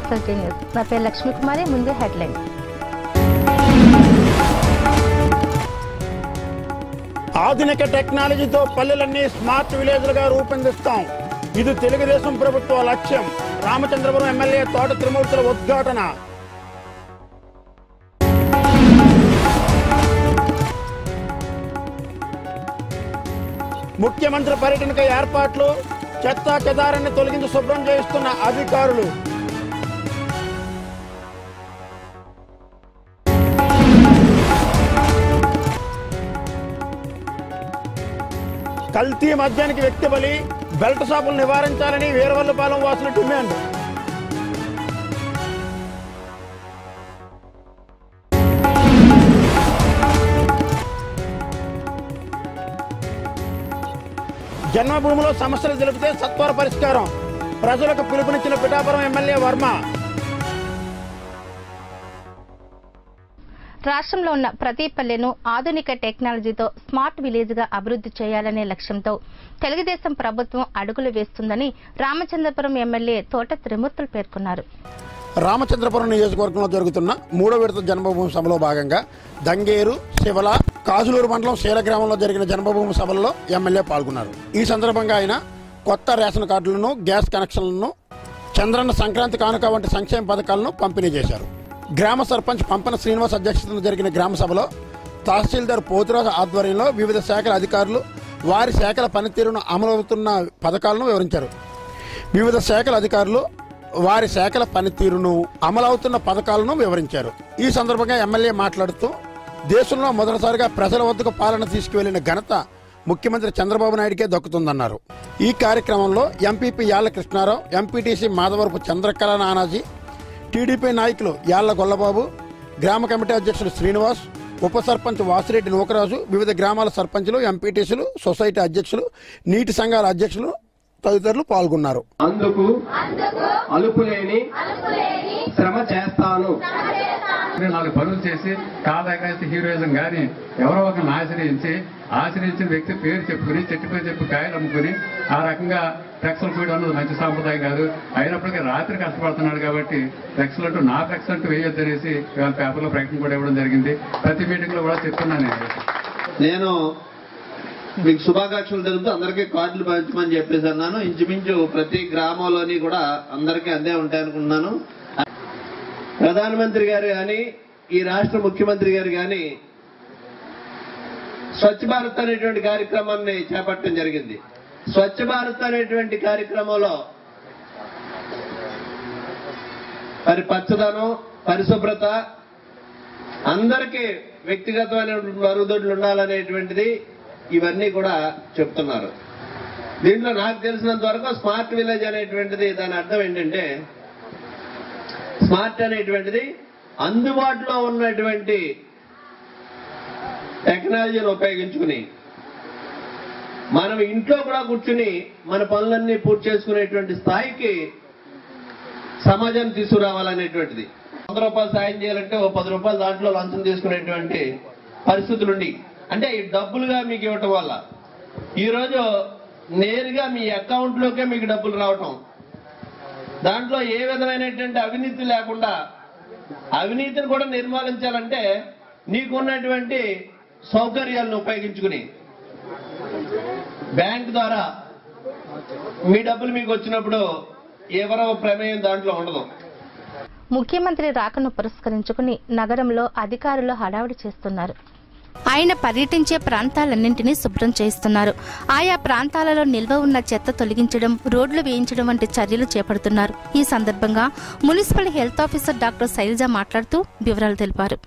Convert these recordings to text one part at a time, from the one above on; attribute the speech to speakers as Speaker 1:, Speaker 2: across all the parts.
Speaker 1: SSD news. నా పేరు లక్ష్మీ కుమారి. ముందు హెడ్లైన్స్.
Speaker 2: ఆధునిక టెక్నాలజీతో పల్లెలన్నీ స్మార్ట్ విలేజ్లుగా రూపొందిస్తాం. ఇది తెలుగుదేశం ప్రభుత్వ లక్ష్యం. రామచంద్రపురం ఎమ్మెల్యే తోట త్రిమూర్తుల ఉద్ఘాటన. ముఖ్యమంత్రి పర్యటనకు ఏర్పాట్లు. చెత్తా చెదారాన్ని తొలగించి శుభ్రం చేయిస్తున్న అధికారులు. కల్తీ మద్యానికి వ్యక్తి బలి. బెల్ట్ షాపులు నివారించాలని వీరవల్లిపాలెం వాసుల డిమాండ్. జన్మభూమిలో సమస్యలు తెలిపితే సత్వర పరిష్కారం. ప్రజలకు పిలుపునిచ్చిన పిఠాపురం ఎమ్మెల్యే వర్మ.
Speaker 1: రాష్ట్రంలో ఉన్న ప్రతి పల్లెను ఆధునిక టెక్నాలజీతో స్మార్ట్ విలేజ్ గా అభివృద్ధి చేయాలనే లక్ష్యంతో తెలుగుదేశం ప్రభుత్వం అడుగులు వేస్తుందని రామచంద్రపురం ఎమ్మెల్యే తోట త్రిమూర్తులు పేర్కొన్నారు.
Speaker 2: రామచంద్రపురం నియోజకవర్గంలో జరుగుతున్న 3వ విడత జన్మభూమి సభలో భాగంగా దంగేరు, శివల, కాజులూరు మండలం శీల గ్రామంలో జరిగిన జన్మభూమి సభల్లో ఎమ్మెల్యే పాల్గొన్నారు. ఈ సందర్భంగా ఆయన కొత్త రేషన్ కార్డులను, గ్యాస్ కనెక్షన్లను, చంద్రన్న సంక్రాంతి కానుక వంటి సంక్షేమ పథకాలను పంపిణీ చేశారు. గ్రామ సర్పంచ్ పంపన శ్రీనివాస్ అధ్యక్షతన జరిగిన గ్రామ సభలో తహసీల్దార్ పోతురాజు ఆధ్వర్యంలో వివిధ శాఖల అధికారులు వారి శాఖల పనితీరును అమలవుతున్న పథకాలను వివరించారు. వివిధ శాఖల అధికారులు వారి శాఖల పనితీరును అమలవుతున్న పథకాలను వివరించారు. ఈ సందర్భంగా ఎమ్మెల్యే మాట్లాడుతూ దేశంలో మొదటిసారిగా ప్రజల వద్దకు పాలన తీసుకువెళ్లిన ఘనత ముఖ్యమంత్రి చంద్రబాబు నాయుడికే దక్కుతుందన్నారు. ఈ కార్యక్రమంలో MPP Yalla Krishnarao, MPTC Madhavarapu Chandrakala Nanaji, TDP నాయకులు యాళ్ల గొల్లబాబు, గ్రామ కమిటీ అధ్యక్షులు శ్రీనివాస్, ఉప సర్పంచ్ వాసిరెడ్డి నూకరాజు, వివిధ గ్రామాల సర్పంచులు, ఎంపీటీసీలు, సొసైటీ అధ్యక్షులు, నీటి సంఘాల అధ్యక్షులు తదితరులు పాల్గొన్నారు.
Speaker 3: అందుకు అలుపులేని శ్రమ చేస్తాను.
Speaker 4: 4 పనులు చేసి కాదాకాసి హీరోయిజం కానీ ఎవరో ఒకరిని ఆశ్రయించిన వ్యక్తి పేరు చెప్పుకుని చెట్టు పేరు చెప్పి కాయలు అమ్ముకుని ఆ రకంగా ఫ్లెక్స్లు పోయడం అన్నది మంచి సాంప్రదాయం కాదు. అయినప్పటికీ రాత్రి కష్టపడుతున్నాడు కాబట్టి ఫ్లెక్స్లు అంటూ నా ఫ్లెక్స్ అంటూ వేయొద్దనేసి ఇవాళ పేపర్లో ప్రకటన కూడా ఇవ్వడం జరిగింది. ప్రతి మీటింగ్ లో కూడా చెప్తున్నాను.
Speaker 3: నేను మీకు శుభాకాంక్షలు తెలుపుతూ అందరికీ కార్డులు పంచమని చెప్పేసి అన్నాను. ఇంచుమించు ప్రతి గ్రామంలోని కూడా అందరికీ అందే ఉంటాయనుకుంటున్నాను. ప్రధానమంత్రి గారు కానీ, ఈ రాష్ట్ర ముఖ్యమంత్రి గారు కానీ స్వచ్ఛ భారత్ అనేటువంటి కార్యక్రమాన్ని చేపట్టడం జరిగింది. స్వచ్ఛ భారత్ అనేటువంటి కార్యక్రమంలో మరి పచ్చదనం, పరిశుభ్రత, అందరికీ వ్యక్తిగతమైన మరుగుదొడ్లు ఉండాలనేటువంటిది ఇవన్నీ కూడా చెప్తున్నారు. దీంట్లో నాకు తెలిసినంత వరకు స్మార్ట్ విలేజ్ అనేటువంటిది దాని అర్థం ఏంటంటే, స్మార్ట్ అనేటువంటిది అందుబాటులో ఉన్నటువంటి టెక్నాలజీని ఉపయోగించుకుని మనం ఇంట్లో కూడా కూర్చుని మన పనులన్నీ పూర్తి చేసుకునేటువంటి స్థాయికి సమాజాన్ని తీసుకురావాలనేటువంటిది. 100 రూపాయలు సాయం చేయాలంటే ఓ 10 రూపాయలు దాంట్లో లంచం తీసుకునేటువంటి పరిస్థితులుండి, అంటే ఈ డబ్బులుగా మీకు ఇవ్వటం వల్ల ఈరోజు నేరుగా మీ అకౌంట్లోకే మీకు డబ్బులు రావటం, దాంట్లో ఏ విధమైనటువంటి అవినీతి లేకుండా, అవినీతిని కూడా నిర్మూలించాలంటే నీకున్నటువంటి సౌకర్యాలను ఉపయోగించుకుని బ్యాంక్ ద్వారా మీ డబ్బులు మీకు వచ్చినప్పుడు ఎవరో ప్రమేయం దాంట్లో ఉండదు.
Speaker 1: ముఖ్యమంత్రి రాకను పురస్కరించుకుని నగరంలో అధికారులు హడావుడి చేస్తున్నారు. ఆయన పర్యటించే ప్రాంతాలన్నింటినీ శుభ్రం చేస్తున్నారు. ఆయా ప్రాంతాలలో నిల్వ ఉన్న చెత్త తొలగించడం, రోడ్లు వేయించడం వంటి చర్యలు చేపడుతున్నారు. ఈ సందర్భంగా municipal health officer doctor Sailaja మాట్లాడుతూ వివరాలు తెలిపారు.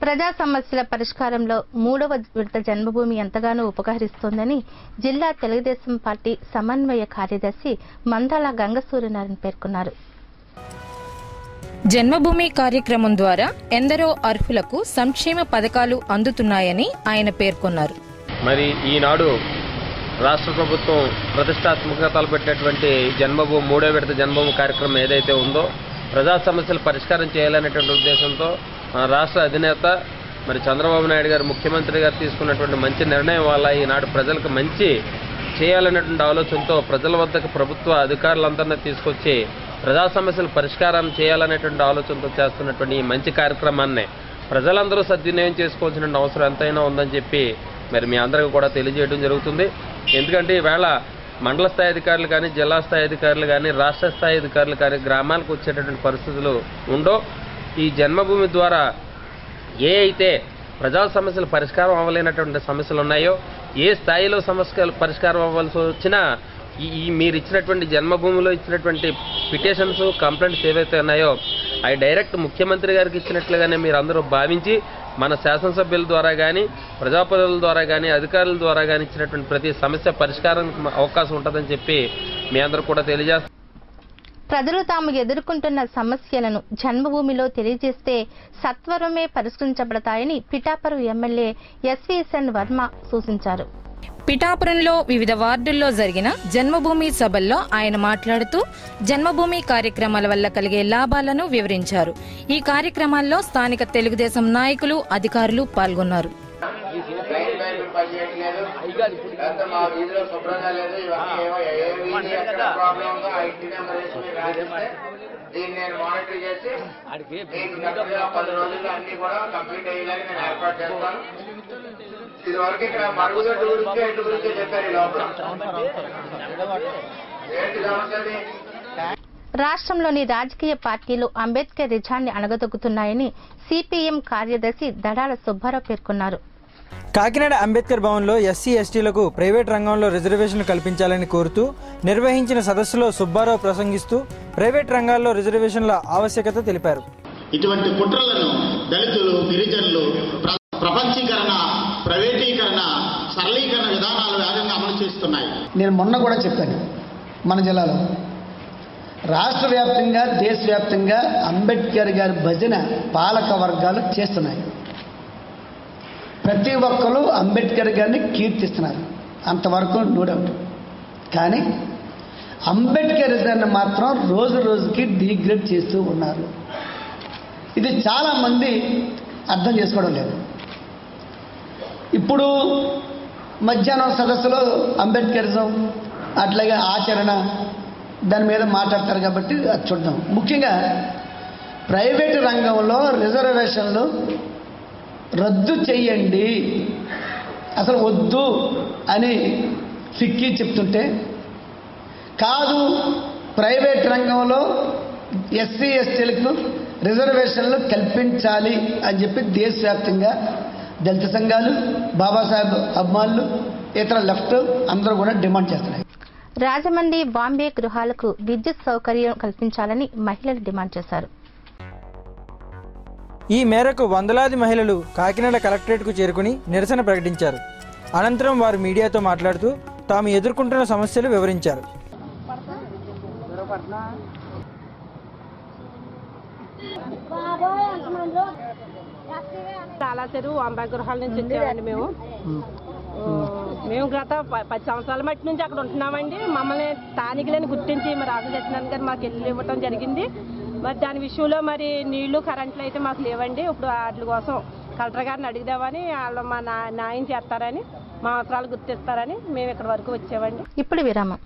Speaker 1: ప్రజా సమస్యల పరిష్కారంలో 3వ విడత జన్మభూమి ఎంతగానో ఉపకరిస్తోందని జిల్లా తెలుగుదేశం పార్టీ సమన్వయ కార్యదర్శి మందాల గంగసూర్యనారాయణ పేర్కొన్నారు.
Speaker 5: జన్మభూమి కార్యక్రమం ద్వారా ఎందరో అర్హులకు సంక్షేమ పథకాలు అందుతున్నాయని ఆయన పేర్కొన్నారు.
Speaker 6: మరి ఈనాడు రాష్ట్ర ప్రభుత్వం ప్రతిష్టాత్మకంగా తలపెట్టినటువంటి జన్మభూమి 3వ విడత జన్మభూమి కార్యక్రమం ఏదైతే ఉందో ప్రజా సమస్యలు పరిష్కారం చేయాలనేటువంటి ఉద్దేశంతో మన రాష్ట్ర అధినేత మరి చంద్రబాబు నాయుడు గారు ముఖ్యమంత్రి గారు తీసుకున్నటువంటి మంచి నిర్ణయం వల్ల ఈనాడు ప్రజలకు మంచి చేయాలనేటువంటి ఆలోచనతో ప్రజల వద్దకు ప్రభుత్వ అధికారులందరినీ తీసుకొచ్చి ప్రజా సమస్యల పరిష్కారం చేయాలనేటువంటి ఆలోచనతో చేస్తున్నటువంటి ఈ మంచి కార్యక్రమాన్ని ప్రజలందరూ సద్వినియోగం చేసుకోవాల్సిన అవసరం ఎంతైనా ఉందని చెప్పి మరి మీ అందరికీ కూడా తెలియజేయడం జరుగుతుంది. ఎందుకంటే ఈవేళ మండల స్థాయి అధికారులు కానీ జిల్లా స్థాయి అధికారులు కానీ రాష్ట్ర స్థాయి అధికారులు కానీ గ్రామాలకు వచ్చేటటువంటి పరిస్థితులు ఉండో ఈ జన్మభూమి ద్వారా ఏ అయితే ప్రజా సమస్యలు పరిష్కారం అవ్వలేనటువంటి సమస్యలు ఉన్నాయో ఏ స్థాయిలో సమస్యలు పరిష్కారం అవ్వాల్సి వచ్చినా ఈ మీరు ఇచ్చినటువంటి జన్మభూమిలో ఇచ్చినటువంటి పిటిషన్స్ కంప్లైంట్స్ ఏవైతే ఉన్నాయో అవి డైరెక్ట్ ముఖ్యమంత్రి గారికి ఇచ్చినట్లుగానే మీరు అందరూ భావించి మన శాసనసభ్యుల ద్వారా కానీ ప్రజాప్రతినిధుల ద్వారా కానీ అధికారుల ద్వారా కానీ ఇచ్చినటువంటి ప్రతి సమస్య పరిష్కారానికి అవకాశం ఉంటుందని చెప్పి మీ అందరూ కూడా తెలియజేస్తారు.
Speaker 1: ప్రజలు తాము ఎదుర్కొంటున్న సమస్యలను జన్మభూమిలో తెలియజేస్తే సత్వరమే పరిష్కరించబడతాయని పిఠాపురం ఎమ్మెల్యే ఎస్వీఎస్ఎన్ వర్మ సూచించారు.
Speaker 5: పిఠాపురంలో వివిధ వార్డుల్లో జరిగిన జన్మభూమి సభల్లో ఆయన మాట్లాడుతూ జన్మభూమి కార్యక్రమాల వల్ల కలిగే లాభాలను వివరించారు. ఈ కార్యక్రమాల్లో స్థానిక తెలుగుదేశం నాయకులు అధికారులు పాల్గొన్నారు.
Speaker 7: దీన్ని నేను మానిటర్ చేసి మీకు 10 రోజుల్లో అన్ని కూడా కంప్లీట్ అయ్యేలాగా నేను ఏర్పాటు చేస్తాను. ఇది వరకు ఇక్కడ మరుగుదొడ్డు గురించి ఇంటి గురించి చెప్పారు. ఈ లోపల ఏంటి సమస్యది?
Speaker 1: రాష్ట్రంలోని రాజకీయ పార్టీలు అంబేద్కర్ రిజాన్ని అణగదొక్కుతున్నాయని సిపిఎం కార్యదర్శి దడాల సుబ్బారావు పేర్కొన్నారు.
Speaker 8: కాకినాడ అంబేద్కర్ భవన్లో ఎస్సీ ఎస్టీలకు ప్రైవేట్ రంగంలో రిజర్వేషన్లు కల్పించాలని కోరుతూ నిర్వహించిన సదస్సులో సుబ్బారావు ప్రసంగిస్తూ ప్రైవేట్ రంగాల్లో రిజర్వేషన్ల ఆవశ్యకత తెలిపారు.
Speaker 9: ఇటువంటి కుట్రలను దళితులు గిరిజనులు ప్రపంచీకరణ ప్రైవేటీకరణ సరళీకరణ విధానాలు వేగంగా అమలు చేస్తున్నాయి.
Speaker 10: నేను మొన్న కూడా చెప్పాను, మన జిల్లాలో రాష్ట్ర వ్యాప్తంగా దేశవ్యాప్తంగా అంబేద్కర్ గారి భజన పాలక వర్గాలు చేస్తున్నాయి. ప్రతి ఒక్కరు అంబేద్కర్ గారిని కీర్తిస్తున్నారు, అంతవరకు నో డౌట్. కానీ అంబేద్కరిజాన్ని మాత్రం రోజు రోజుకి డిగ్రేడ్ చేస్తూ ఉన్నారు. ఇది చాలామంది అర్థం చేసుకోవడం లేదు. ఇప్పుడు మధ్యాహ్నం సదస్సులో అంబేద్కరిజం అట్లాగే ఆచరణ దాని మీద మాట్లాడతారు కాబట్టి అది చూద్దాం. ముఖ్యంగా ప్రైవేటు రంగంలో రిజర్వేషన్లు రద్దు చెయ్యండి, అసలు వద్దు అని ఫిక్కీ చెప్తుంటే, కాదు ప్రైవేట్ రంగంలో ఎస్సీ ఎస్టీలకు రిజర్వేషన్లు కల్పించాలి అని చెప్పి దేశవ్యాప్తంగా దళిత సంఘాలు, బాబాసాహెబ్ అభిమానులు, ఇతర లెఫ్ట్ అందరూ కూడా డిమాండ్ చేస్తున్నాయి.
Speaker 1: రాజమండ్రి బాంబే గృహాలకు విద్యుత్ సౌకర్యం కల్పించాలని మహిళలు డిమాండ్ చేశారు.
Speaker 8: ఈ మేరకు వందలాది మహిళలు కాకినాడ కలెక్టరేట్కు చేరుకుని నిరసన ప్రకటించారు. అనంతరం వారు మీడియాతో మాట్లాడుతూ తాము ఎదుర్కొంటున్న సమస్యలు వివరించారు.
Speaker 11: చాలా చెరువు వంద గృహాల నుంచి వచ్చామండి. మేము గత 10 సంవత్సరాల మట్టి నుంచి అక్కడ ఉంటున్నామండి. మమ్మల్ని స్థానికులని గుర్తించి మరి రాజు సత్యనారాయణ గారు మాకు ఇల్లు ఇవ్వటం జరిగింది. మరి దాని విషయంలో మరి నీళ్లు కరెంట్లు అయితే మాకు లేవండి. ఇప్పుడు వాటి కోసం కలెక్టర్ గారిని అడిగిదామని, వాళ్ళు మా న్యాయం చేస్తారని, మా అవసరాలు గుర్తిస్తారని మేము ఇక్కడ వరకు వచ్చామండి.
Speaker 1: ఇప్పుడు విరామం.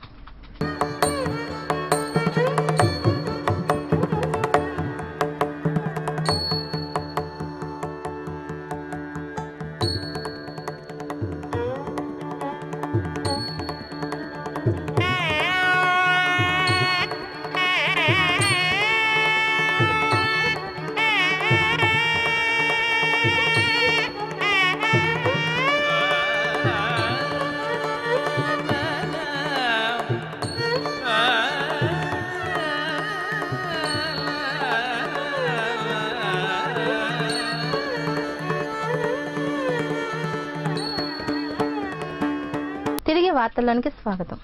Speaker 1: తిరిగి వార్తల్లోనికి స్వాగతం.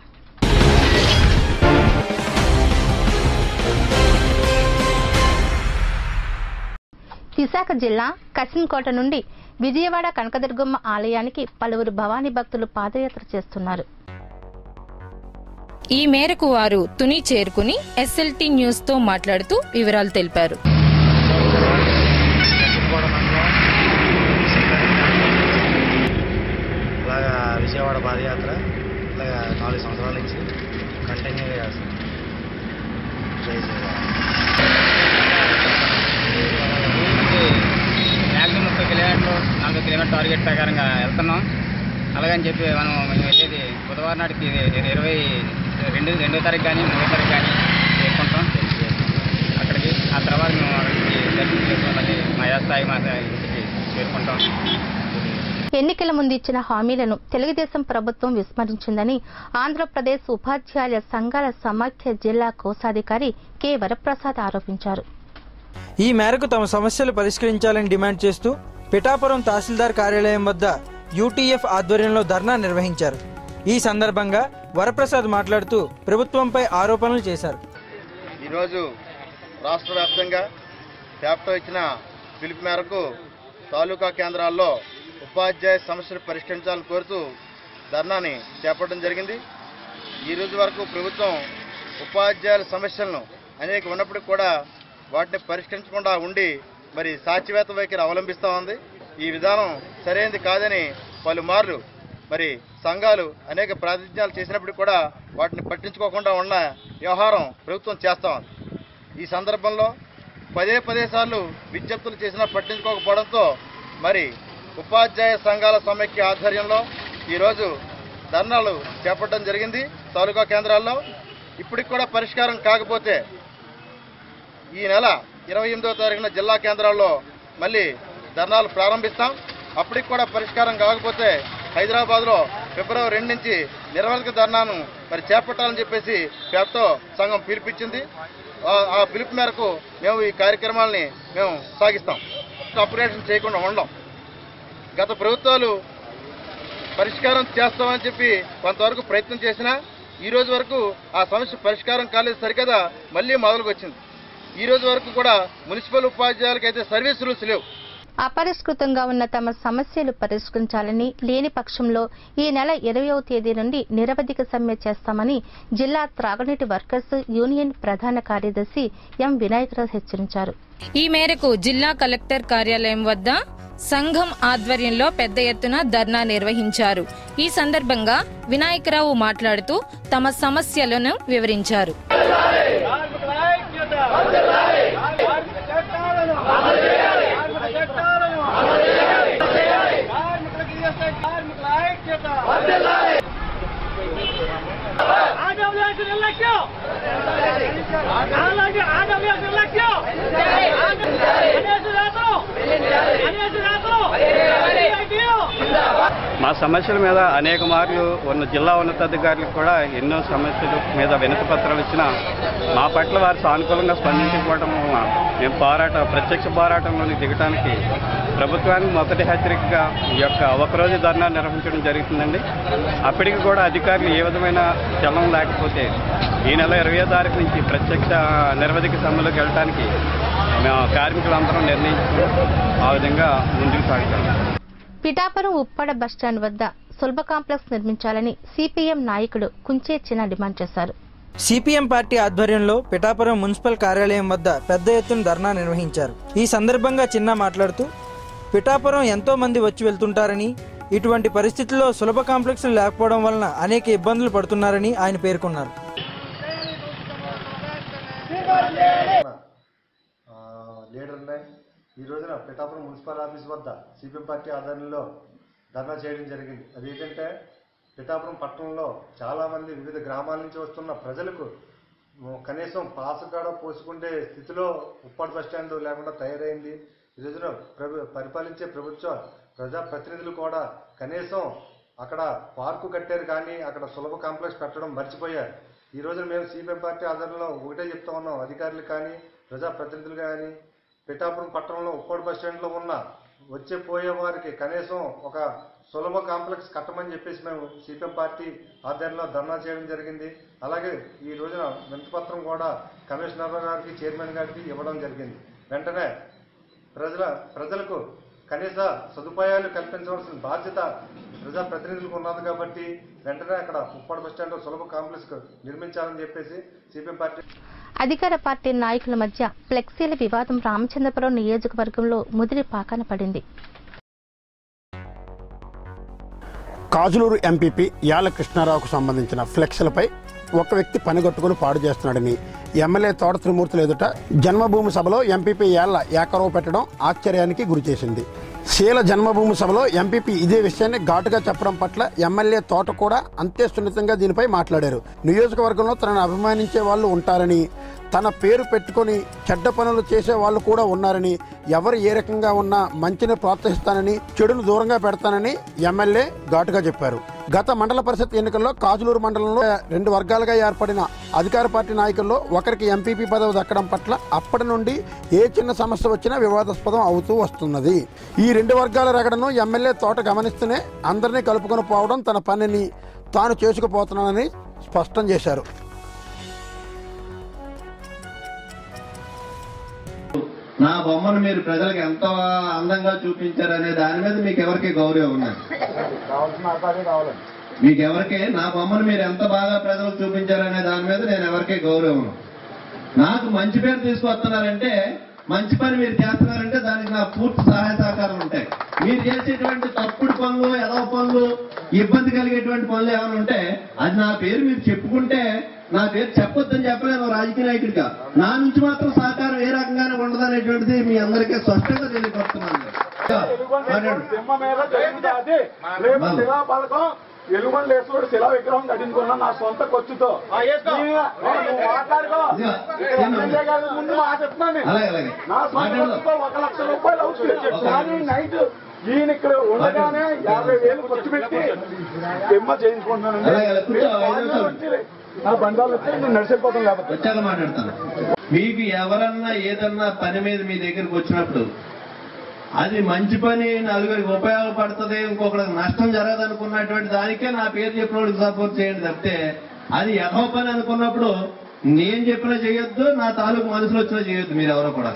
Speaker 1: విశాఖ జిల్లా కసింకోట నుండి విజయవాడ కనకదుర్గమ్మ ఆలయానికి పలువురు భవానీ భక్తులు పాదయాత్ర చేస్తున్నారు.
Speaker 5: ఈ మేరకు వారు తుని చేరుకుని SLT న్యూస్ తో మాట్లాడుతూ వివరాలు తెలిపారు.
Speaker 12: ఇలాగా విజయవాడ పాదయాత్ర ఇలాగా 4 సంవత్సరాల నుంచి కంటిన్యూగా చేస్తాం. జై మ్యాక్సిమం 30 కిలోమీటర్లు 40 కిలోమీటర్ టార్గెట్ ప్రకారంగా వెళ్తున్నాం. అలాగని చెప్పి మనం వెళ్ళేది బుధవారం నాటికి 22వ తారీఖు కానీ 3వ తారీఖు కానీ చేరుకుంటాం అక్కడికి. ఆ తర్వాత మేము అక్కడికి దర్శనం చేసుకోవాలి. మా యాస్థాయి మా ఇంటికి చేరుకుంటాం.
Speaker 1: ఎన్నికల ముందు ఇచ్చిన హామీలను తెలుగుదేశం ప్రభుత్వం విస్మరించిందని ఆంధ్రప్రదేశ్ ఉపాధ్యాయుల సంఘాల సమాఖ్య జిల్లా కోశాధికారి కె వరప్రసాద్ ఆరోపించారు.
Speaker 8: ఈ మేరకు తమ సమస్యలు పరిష్కరించాలని డిమాండ్ చేస్తూ పిఠాపురం తహసీల్దార్ కార్యాలయం వద్ద UTF ఆధ్వర్యంలో ధర్నా నిర్వహించారు. ఈ సందర్భంగా వరప్రసాద్ మాట్లాడుతూ ప్రభుత్వంపై ఆరోపణలు చేశారు.
Speaker 9: ఈరోజు రాష్ట్ర వ్యాప్తంగా ట్యాప్టో ఇచ్చిన పిలుపు మేరకు తాలూకా కేంద్రాల్లో ఉపాధ్యాయ సమస్యలు పరిష్కరించాలని కోరుతూ ధర్నాని చేపట్టడం జరిగింది. ఈ రోజు వరకు ప్రభుత్వం ఉపాధ్యాయుల సమస్యలను అనేక ఉన్నప్పటికీ కూడా వాటిని పరిష్కరించకుండా ఉండి మరి సాచివేత వైఖరి అవలంబిస్తూ ఉంది. ఈ విధానం సరైనది కాదని పలుమార్లు మరి సంఘాలు అనేక ప్రాతినిధ్యాలు చేసినప్పటికీ కూడా వాటిని పట్టించుకోకుండా ఉన్న వ్యవహారం ప్రభుత్వం చేస్తూ ఉంది. ఈ సందర్భంలో పదే సార్లు విజ్ఞప్తులు చేసినా పట్టించుకోకపోవడంతో మరి ఉపాధ్యాయ సంఘాల సమైక్య ఆధ్వర్యంలో ఈరోజు ధర్నాలు చేపట్టడం జరిగింది తాలూకా కేంద్రాల్లో. ఇప్పటికి కూడా పరిష్కారం కాకపోతే ఈ నెల 28వ తారీఖున జిల్లా కేంద్రాల్లో మళ్ళీ ధర్నాలు ప్రారంభిస్తాం. అప్పటికి కూడా పరిష్కారం కాకపోతే హైదరాబాద్లో ఫిబ్రవరి 2 నుంచి నిరవధిక ధర్నాను మరి చేపట్టాలని చెప్పేసి ట్యాప్టో సంఘం పిలిపించింది. ఆ పిలుపు మేరకు మేము ఈ కార్యక్రమాలని మేము సాగిస్తాం. అప్గ్రేషన్ చేయకుండా ఉండం. గత ప్రభుత్వాలు పరిష్కారం చేస్తామని చెప్పి కొంతవరకు ప్రయత్నం చేసినా ఈ రోజు వరకు ఆ సమస్య పరిష్కారం కాలేదు. సరికదా మళ్ళీ మొదలుకు వచ్చింది. ఈ రోజు వరకు కూడా మున్సిపల్ ఉపాధ్యాయులకు అయితే సర్వీస్ రూల్స్ లేవు.
Speaker 1: అపరిష్కృతంగా ఉన్న తమ సమస్యలు పరిష్కరించాలని, లేని పక్షంలో ఈ నెల 20వ తేదీ నుండి నిరవధిక సమ్మె చేస్తామని జిల్లా త్రాగునీటి వర్కర్స్ యూనియన్ ప్రధాన కార్యదర్శి ఎం వినాయకరావు హెచ్చరించారు.
Speaker 5: ఈ మేరకు జిల్లా కలెక్టర్ కార్యాలయం వద్ద సంఘం ఆధ్వర్యంలో పెద్ద ఎత్తున ధర్నా నిర్వహించారు. ఈ సందర్భంగా వినాయకరావు మాట్లాడుతూ తమ సమస్యలను వివరించారు.
Speaker 12: మా సమస్యల మీద అనేక మార్లు ఉన్న జిల్లా ఉన్నతాధికారులకు కూడా ఎన్నో సమస్యల మీద వినతి పత్రాలు ఇచ్చినా మా పట్ల వారు సానుకూలంగా స్పందించకపోవడం వలన మేము ప్రత్యక్ష పోరాటంలోకి దిగడానికి ప్రభుత్వానికి మొదటి హెచ్చరికగా ఈ యొక్క ఒకరోజు ధర్నా నిర్వహించడం జరుగుతుందండి. అప్పటికి కూడా అధికారులు ఏ విధమైన చలనం లేకపోతే ఈ నెల 20వ తారీఖు నుంచి ప్రత్యక్ష నిరవధిక సమ్మెలోకి వెళ్ళడానికి మేము కార్మికులందరం నిర్ణయించుకుని ఆ విధంగా ముందుకు సాగుతాం.
Speaker 1: పిఠాపురం ఉప్పాడ బస్టాండ్ వద్ద సులభ కాంప్లెక్స్ నిర్మించాలని సిపిఎం నాయకుడు కుంచే చిన్న డిమాండ్ చేశారు.
Speaker 8: సిపిఎం పార్టీ ఆధ్వర్యంలో పిఠాపురం మున్సిపల్ కార్యాలయం వద్ద పెద్ద ఎత్తున ధర్నా నిర్వహించారు. ఈ సందర్భంగా చిన్న మాట్లాడుతూ పిఠాపురం ఎంతో మంది వచ్చి వెళ్తుంటారని, ఇటువంటి పరిస్థితుల్లో సులభ కాంప్లెక్స్లు లేకపోవడం వలన అనేక ఇబ్బందులు పడుతున్నారని ఆయన పేర్కొన్నారు.
Speaker 13: ఈ రోజున పిఠాపురం మున్సిపల్ ఆఫీస్ వద్ద సిపిఎం పార్టీ ఆధ్వర్యంలో ధర్నా చేయడం జరిగింది. అది ఏంటంటే పిఠాపురం పట్టణంలో చాలామంది వివిధ గ్రామాల నుంచి వస్తున్న ప్రజలకు కనీసం పాసగాడ పోసుకుంటే స్థితిలో ఉప్పాడ బస్టాండ్ లేకుండా తయారైంది. ఈ రోజున పరిపాలించే ప్రజాప్రతినిధులు కూడా కనీసం అక్కడ పార్కు కట్టారు కానీ అక్కడ సులభ కాంప్లెక్స్ పెట్టడం మర్చిపోయారు. ఈ రోజున మేము సిపిఎం పార్టీ ఆధ్వర్యంలో ఒకటే చెప్తా ఉన్నాం, అధికారులు కానీ ప్రజాప్రతినిధులు కానీ పిఠాపురం పట్టణంలో ఉప్పాడ బస్టాండ్లో ఉన్న వచ్చే పోయే వారికి కనీసం ఒక సులభ కాంప్లెక్స్ కట్టమని చెప్పేసి మేము సిపిఎం పార్టీ ఆధ్వర్యంలో ధర్నా చేయడం జరిగింది. అలాగే ఈ రోజున వినతిపత్రం కూడా కమిషనర్ గారికి, చైర్మన్ గారికి ఇవ్వడం జరిగింది. వెంటనే ప్రజలకు కనీస సదుపాయాలు కల్పించవలసిన బాధ్యత ప్రజాప్రతినిధులకు ఉన్నది కాబట్టి వెంటనే అక్కడ ఉప్పాడ బస్టాండ్ సులభ కాంప్లెక్స్ నిర్మించాలని చెప్పేసి సిపిఎం పార్టీ
Speaker 1: అధికార పార్టీ నాయకుల మధ్య ఫ్లెక్సీల వివాదం రామచంద్రపురం నియోజకవర్గంలో ముదిరి పాకాన పడింది.
Speaker 2: కాజులూరు ఎంపీపీ యాల కృష్ణారావుకు సంబంధించిన ఫ్లెక్స్లపై ఒక వ్యక్తి పనిగట్టుకుని పాడు చేస్తున్నాడని ఎమ్మెల్యే తోట త్రిమూర్తులు ఎదుట జన్మభూమి సభలో ఎంపీపీ యాళ్ల ఏకరవు పెట్టడం ఆశ్చర్యానికి గురిచేసింది. శీల జన్మభూమి సభలో ఎంపీపీ ఇదే విషయాన్ని ఘాటుగా చెప్పడం పట్ల ఎమ్మెల్యే తోట కూడా అంతే సున్నితంగా దీనిపై మాట్లాడారు. నియోజకవర్గంలో తనను అభిమానించే వాళ్ళు ఉంటారని, తన పేరు పెట్టుకొని చెడ్డ పనులు చేసే వాళ్ళు కూడా ఉన్నారని, ఎవరు ఏ రకంగా ఉన్నా మంచిని ప్రోత్సహిస్తానని, చెడును దూరంగా పెడతానని ఎమ్మెల్యే ఘాటుగా చెప్పారు. గత మండల పరిషత్ ఎన్నికల్లో కాజులూరు మండలంలో 2 వర్గాలుగా ఏర్పడిన అధికార పార్టీ నాయకుల్లో ఒకరికి ఎంపీపీ పదవి దక్కడం పట్ల అప్పటి నుండి ఏ చిన్న సమస్య వచ్చినా వివాదాస్పదం అవుతూ వస్తున్నది. ఈ 2 వర్గాల రగడను ఎమ్మెల్యే తోట గమనిస్తూనే అందరినీ కలుపుకొని పోవడం తన పనిని తాను చేసుకుపోతున్నానని స్పష్టం చేశారు.
Speaker 3: నా బొమ్మను మీరు ప్రజలకు ఎంత అందంగా చూపించారనే దాని మీద మీకు ఎవరికి గౌరవం ఉన్నది? మీకు ఎవరికి నా బొమ్మను మీరు ఎంత బాగా ప్రజలకు చూపించారనే దాని మీద నేను ఎవరికీ గౌరవం. నాకు మంచి పేరు తీసుకొస్తున్నారంటే, మంచి పని మీరు చేస్తున్నారంటే దానికి నా పూర్తి సహాయ సహకారాలు ఉంటాయి. మీరు చేసేటువంటి తప్పుడు పనులు, ఎదవ పనులు, ఇబ్బంది కలిగేటువంటి పనులు ఏమైనా ఉంటే అది నా పేరు మీరు చెప్పుకుంటే, నా పేరు చెప్పొద్దని చెప్పలేను రాజకీయ నాయకుడిగా. నా నుంచి మాత్రం సహకారం ఏ రకంగానే ఉండదనేటువంటిది మీ అందరికీ స్పష్టంగా తెలియపడుతున్నాను.
Speaker 14: ఎలుగుండేశ్వరుడు శిలా విగ్రహం కట్టించుకున్నా నా సొంత ఖర్చుతో ముందు మా చెప్తున్నాను. నా సొంత ఖర్చుతో 1 లక్ష రూపాయలు అవుతుంది. కానీ నైట్ ఈయన ఇక్కడ ఉండగానే 50,000 ఖర్చు పెట్టి ఎమ్మ చేయించుకుంటున్నాను. నా బంధాలు వస్తే నేను నడిచిపోతాను కాబట్టి
Speaker 3: వచ్చాక మాట్లాడతాను. మీకు ఎవరన్నా ఏదన్నా పని మీద మీ దగ్గరికి వచ్చినప్పుడు అది మంచి పని, నలుగురికి ఉపయోగపడుతుంది, ఇంకొకరికి నష్టం జరగదనుకున్నటువంటి దానికే నా పేరు చెప్పిన వాడికి సపోర్ట్ చేయండి తప్పితే, అది ఎదవ పని అనుకున్నప్పుడు నేను చెప్పినా చేయొద్దు, నా తాలూకు మనసులో వచ్చినా చేయొద్దు మీరు ఎవరో కూడా.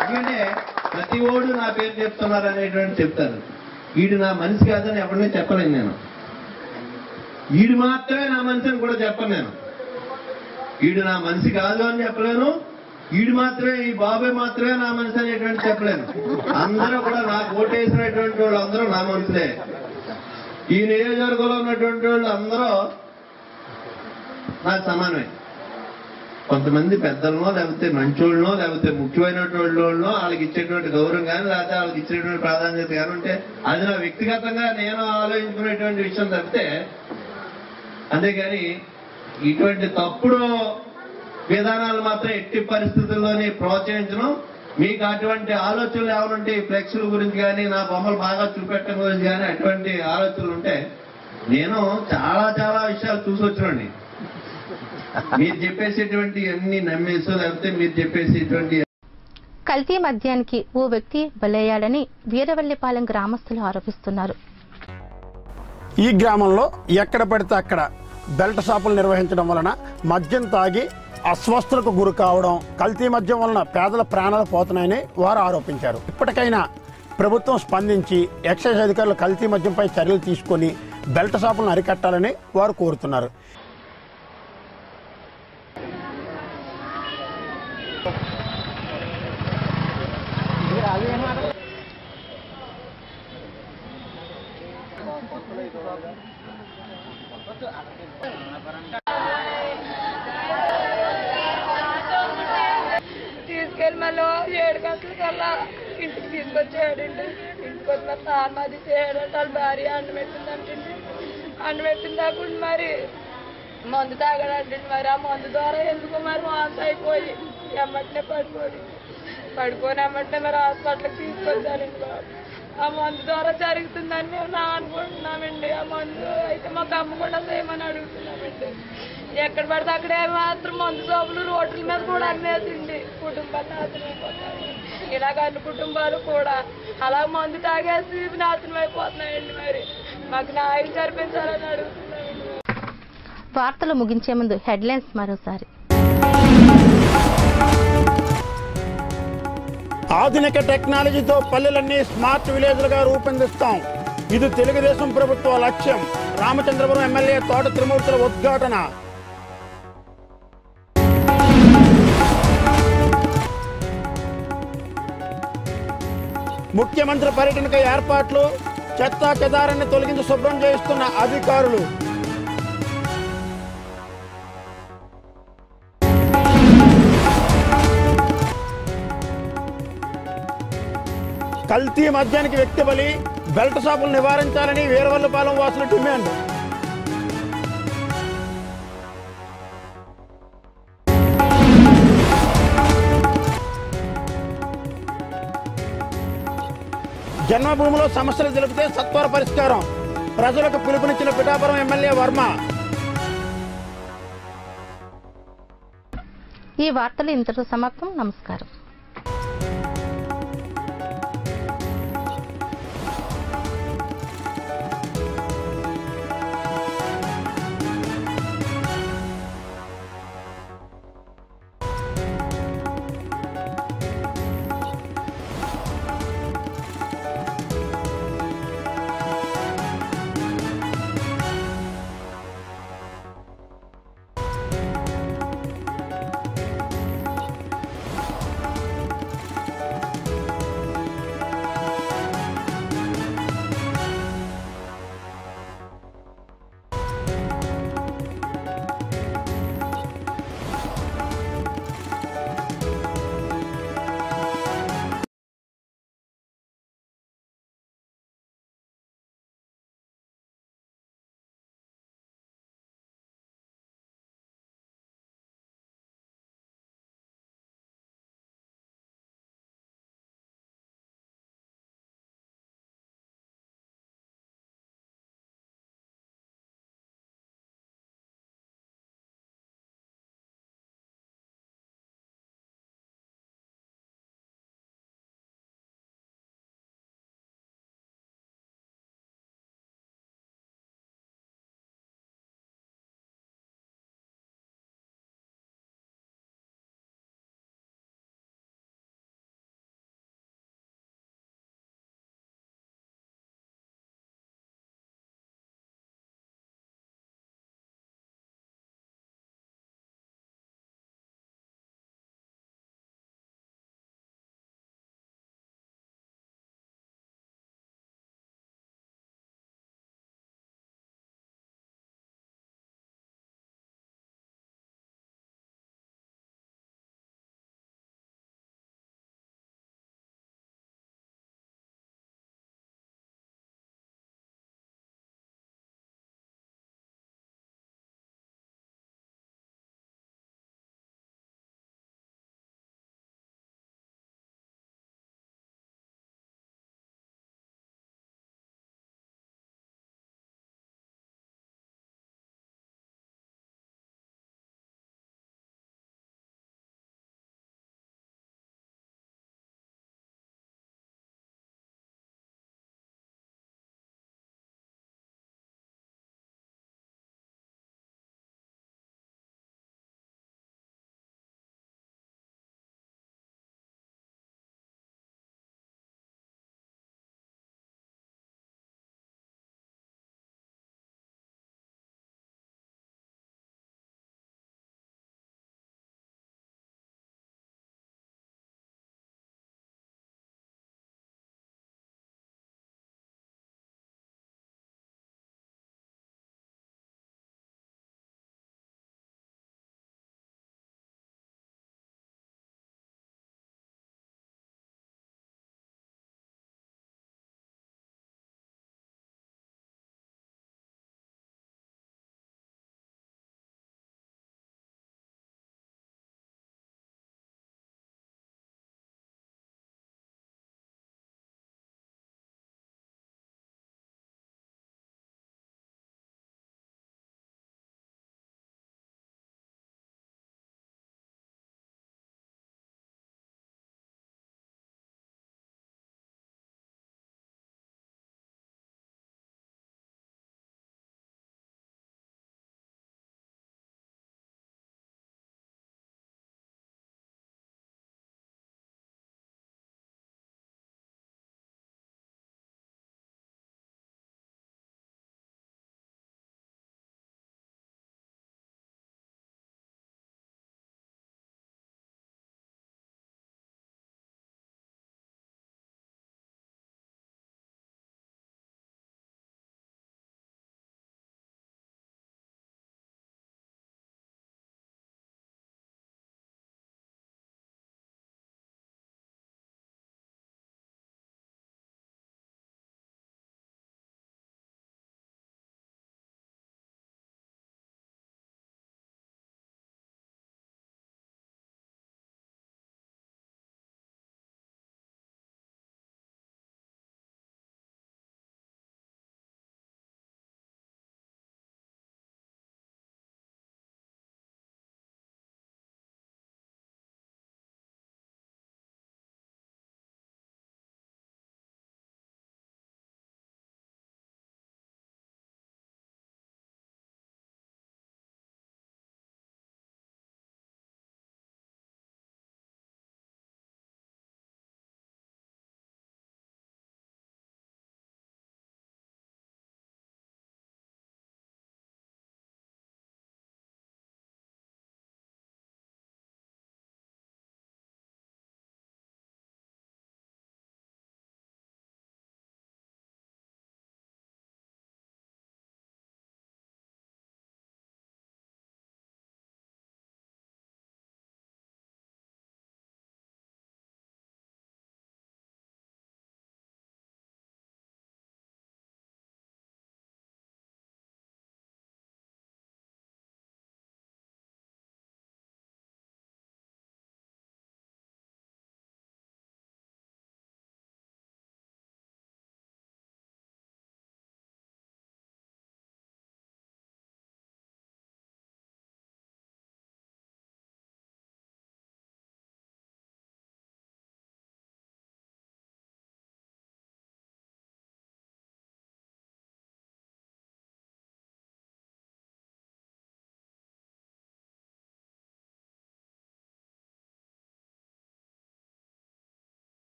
Speaker 3: ఎందుకంటే ప్రతి ఓడు నా పేరు చెప్తున్నారు అనేటువంటి చెప్తారు. వీడు నా మనిషి కాదని ఎవరిని చెప్పలేను నేను. వీడు మాత్రమే నా మనిషి అని కూడా చెప్పను నేను. వీడు నా మనిషి కాదు అని చెప్పలేను, వీడు మాత్రమే, ఈ బాబాయ్ మాత్రమే నా మనిషి అనేటువంటి చెప్పలేను. అందరూ కూడా నాకు ఓటేసినటువంటి వాళ్ళు అందరూ నా మనుషులే. ఈ నియోజకవర్గంలో ఉన్నటువంటి వాళ్ళు అందరూ నాకు సమానమే. కొంతమంది పెద్దలనో, లేకపోతే మంచోళ్ళనో, లేకపోతే ముఖ్యమైనటువంటి వాళ్ళనో వాళ్ళకి ఇచ్చేటువంటి గౌరవం కానీ, లేకపోతే వాళ్ళకి ఇచ్చేటువంటి ప్రాధాన్యత కానీ ఉంటే అది నా వ్యక్తిగతంగా నేను ఆలోచించుకునేటువంటి విషయం తప్పితే, అంతేగాని ఇటువంటి తప్పుడు విధానాలు మాత్రం ఎట్టి పరిస్థితుల్లోనే ప్రోత్సహించడం. మీకు అటువంటి ఆలోచనలు ఏమనుంటే ఈ ఫ్లెక్స్ల గురించి కానీ, నా బొమ్మలు బాగా చూపెట్టడం గురించి కానీ అటువంటి ఆలోచనలు ఉంటే, నేను చాలా చాలా విషయాలు చూసి వచ్చినండి. మీరు చెప్పేసేటువంటి అన్ని నమ్మేసో, లేకపోతే మీరు చెప్పేసేటువంటి
Speaker 1: కల్తీ మద్యానికి ఓ వ్యక్తి బలయ్యాడని వీరవల్లిపాలెం గ్రామస్తులు ఆరోపిస్తున్నారు.
Speaker 2: ఈ గ్రామంలో ఎక్కడ పడితే అక్కడ బెల్ట్ షాపులు నిర్వహించడం వలన మద్యం తాగి అస్వస్థతకు గురి కావడం, కల్తీ మద్యం వలన పేదల ప్రాణాలు పోతున్నాయని వారు ఆరోపించారు. ఇప్పటికైనా ప్రభుత్వం స్పందించి ఎక్సైజ్ అధికారులు కల్తీ మద్యంపై చర్యలు తీసుకొని బెల్ట్ షాపులను అరికట్టాలని వారు కోరుతున్నారు.
Speaker 15: తీసుకెళ్ళి మళ్ళీ 7 గంటలకల్లా ఇంటికి తీసుకొచ్చాడండి. ఇంటికి వచ్చిన తాను చేయడంటే వాళ్ళ భార్య అండబెట్టిందంటండి. అండబెట్టిందాక మరి మందు తాగాడంటండి. మరి ఆ మందు ద్వారా ఎందుకు మరి వాంతి అయిపోయి ఎమ్మటనే పడిపోయి ఎమ్మటనే మరి హాస్పిటల్కి తీసుకొచ్చారండి బాబు. ఆ మందు ద్వారా జరుగుతుందని మేము అనుకుంటున్నామండి. ఆ మందు అయితే మాకు అమ్మకుండా చేయమని అడుగుతున్నామండి. ఎక్కడ పడితే అక్కడే మాత్రం మందు షాపులు రోడ్ల మీద కూడా అమ్మేసిండి. కుటుంబాలు నాశనం అయిపోతాయి. ఇలాగ అన్ని కుటుంబాలు కూడా అలా మందు తాగేసి నాశనం అయిపోతున్నాయండి. మరి మాకు న్యాయం జరిపించాలని అడుగుతున్నామండి.
Speaker 1: వార్తలు ముగించే ముందు హెడ్లైన్స్ మరోసారి.
Speaker 2: ఆధునిక టెక్నాలజీతో పల్లెలన్నీ స్మార్ట్ విలేజ్లుగా రూపొందిస్తాం. ఇది తెలుగుదేశం ప్రభుత్వ లక్ష్యం. రామచంద్రపురం ఎమ్మెల్యే తోట త్రిమూర్తుల ఉద్ఘాటన. ముఖ్యమంత్రి పర్యటనకు ఏర్పాట్లు. చెత్తా చెదారాన్ని తొలగించి శుభ్రం చేయిస్తున్న అధికారులు. కల్తీ మద్యానికి వ్యక్తి బలి. బెల్ట్ షాపులు నివారించాలని వీరవల్లిపాలెం వాసుల డిమాండ్. జన్మభూమిలో సమస్యలు తెలిపితే సత్వర పరిష్కారం. ప్రజలకు పిలుపునిచ్చిన పిఠాపురం ఎమ్మెల్యే వర్మ.
Speaker 1: ఈ వార్తలు ఇంతటితో సమాప్తం. నమస్కారం.